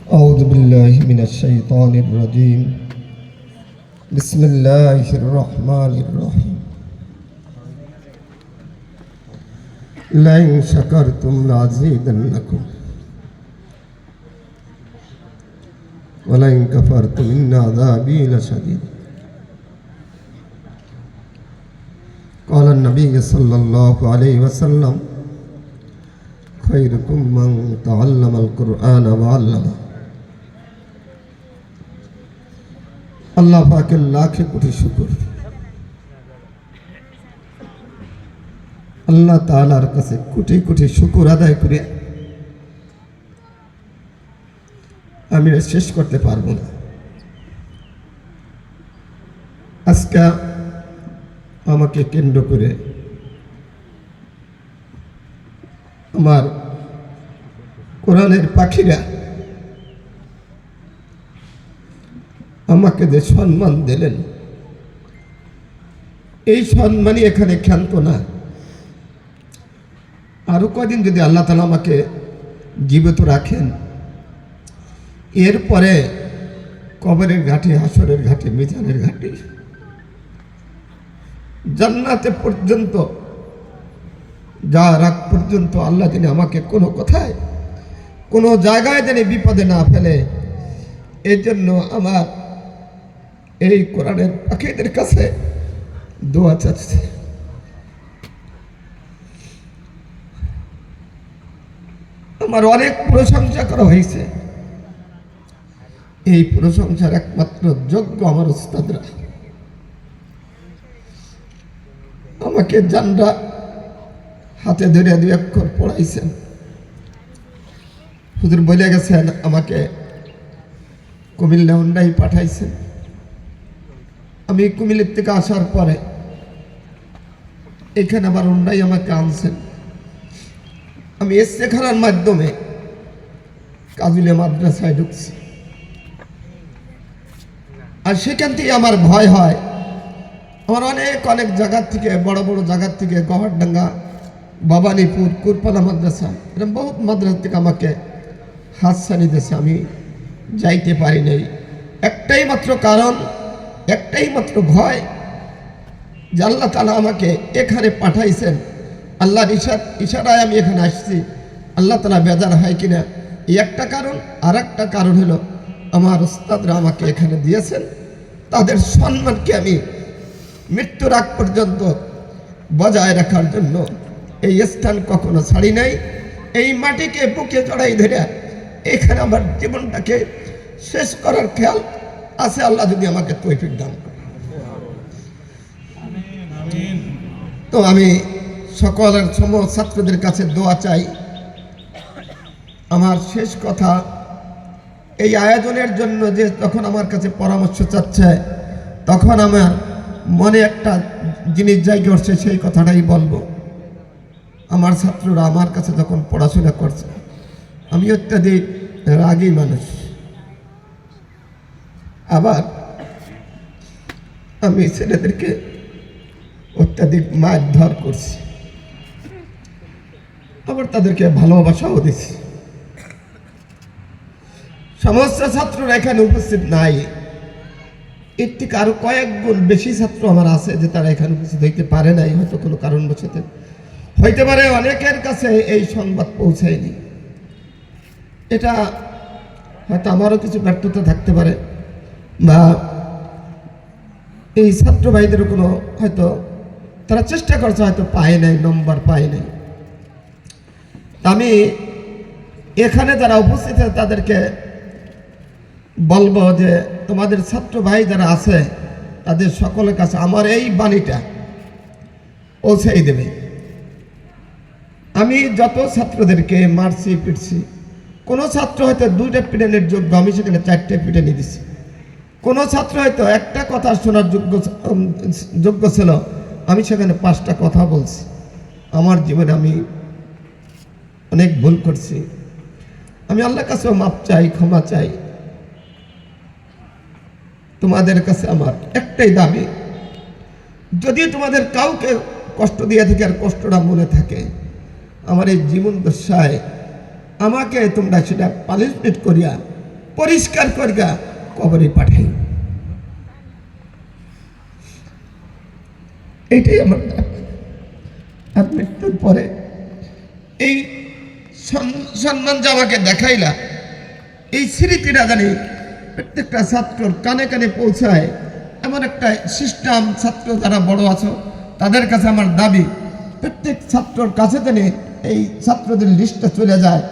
أعوذ بالله من الشيطان الرجيم بسم الله الرحمن الرحيم لئن شكرتم لأزيدنكم ولئن كفرتم إن عذابي لشديد قال النبي صلى الله عليه وسلم خيركم من تعلم القرآن وعلمه আল্লাহ পাকের লাখে কোটি শুকর। আল্লাহ তাআলার কাছে কোটি কোটি শুকর আদায় করে আমি শেষ করতে পারবো না। আজকে আমাকে কেন্দ্র করে আমার কোরআনের পাখিরা আমাকে যে সম্মান দিলেন, এই সম্মানই এখানে ক্ষান্ত না। আরো কদিন যদি আল্লাহ তাআলা আমাকে জীবিত রাখেন, এরপরে কবরের ঘাটে, হাসরের ঘাটে, মিজানের ঘাটে, জান্নাতে পর্যন্ত যাওয়ার আগ পর্যন্ত আল্লাহ যিনি আমাকে কোনো কথায় কোনো জায়গায় যেন বিপদে না ফেলে, এই জন্য আমার এই কোরআনের পাখিদের কাছে দোয়া চাচ্ছে। আমার অনেক প্রশংসা করা হয়েছে, এই প্রশংসার একমাত্র যোগ্য আমার উস্তাদরা। আমাকে জানরা হাতে ধরে 2 অক্ষর পড়াইছেন। হুজুর বলে গেছেন আমাকে কুমিল্লা উন্ডাই পাঠাইছেন। আমি কুমিল্লার থেকে আসার পরে এখানে আবার উন্ডাই আমাকে আনছেন। আমি ইস্তেখানার মাধ্যমে কাজুলিয়া মাদ্রাসায় ঢুকছি। আর সেখান থেকে আমার ভয় হয়, আমার অনেক অনেক জায়গার থেকে, বড় বড় জায়গার থেকে, গহরডাঙ্গা, ভবানীপুর, কুরপালা মাদ্রাসা, এরকম বহুত মাদ্রাসা থেকে আমাকে হাতছানি দিয়েছে। আমি যাইতে পারি নাই। একটাই মাত্র কারণ, একটাই মাত্র ভয় যে আল্লাহ তাআলা আমাকে এখানে পাঠাইছেন, আল্লাহর ইশারায় আমি এখানে আসছি। আল্লাহ তাআলা বেজার হয় কিনা, এই একটা কারণ। আর একটা কারণ হলো আমার উস্তাদরা আমাকে এখানে দিয়েছেন, তাদের সম্মানকে আমি মৃত্যুর আগ পর্যন্ত বজায় রাখার জন্য এই স্থান কখনো ছাড়ি নাই। এই মাটিকে বুকে জড়াই ধরে এখানে আমার জীবনটাকে শেষ করার খেয়াল আছে, আল্লাহ যদি আমাকে তৌফিক দান করে। তো আমি সকলের সমস্ত ছাত্রদের কাছে দোয়া চাই। আমার শেষ কথা, এই আয়োজনের জন্য যে তখন আমার কাছে পরামর্শ চাচ্ছে, তখন আমার মনে একটা জিনিস জায়গা করছে, সেই কথাটাই বলবো। আমার ছাত্ররা আমার কাছে যখন পড়াশোনা করছে, আমি অত্যাধিক রাগী মানুষ, আবার আমি ছেলেদেরকে অত্যাধিক মারধর করছি, আবার তাদেরকে ভালোবাসাও দিচ্ছি। সমস্ত ছাত্ররা এখানে উপস্থিত নাই, এর থেকে আরো কয়েক গুণ বেশি ছাত্র আমার আছে যে তারা এখানে উপস্থিত হইতে পারে নাই, হয়তো কোনো কারণবশত হইতে পারে। অনেকের কাছে এই সংবাদ পৌঁছায়নি। এটা হয়তো আমারও কিছু ব্যর্থতা থাকতে পারে, বা এই ছাত্র ভাইদেরও কোনো হয়তো তারা চেষ্টা করছে, হয়তো পায় নাই, নম্বর পায় নাই। আমি এখানে যারা উপস্থিত আছে তাদেরকে বলবো যে তোমাদের ছাত্র ভাই যারা আছে তাদের সকলের কাছে আমার এই বাণীটা পৌঁছাই দেবে। আমি যত ছাত্রদেরকে মারছি, পিটছি, কোনো ছাত্র হয়তো 2টা পিটানের যোগ্য, আমি সেখানে 4টে পিটানি দিছি। কোনো ছাত্র হয়তো একটা কথা শোনার যোগ্য ছিল, আমি সেখানে 5টা কথা বলছি। আমার জীবনে আমি অনেক ভুল করছি, আমি আল্লাহর কাছেও মাপ চাই, ক্ষমা চাই। তোমাদের কাছে আমার একটাই দাবি, যদি তোমাদের কাউকে কষ্ট দিয়ে থাকে আর কষ্টটা মনে থাকে, আমার এই জীবন দশায় আমাকে তোমরা সেটা পানিশমেন্ট করিয়া পরিষ্কার করিয়া কবরে পাঠাই। এইটাই আমার দাবি। আর মৃত্যুর পরে এই সম্মান যে আমাকে দেখাইলা, এই স্মৃতিটা জানি প্রত্যেকটা ছাত্রর কানে কানে পৌঁছায়, এমন একটা সিস্টেম ছাত্র যারা বড় আছো তাদের কাছে আমার দাবি, প্রত্যেক ছাত্রর কাছে জানি এই ছাত্রদের লিস্টটা চলে যায়।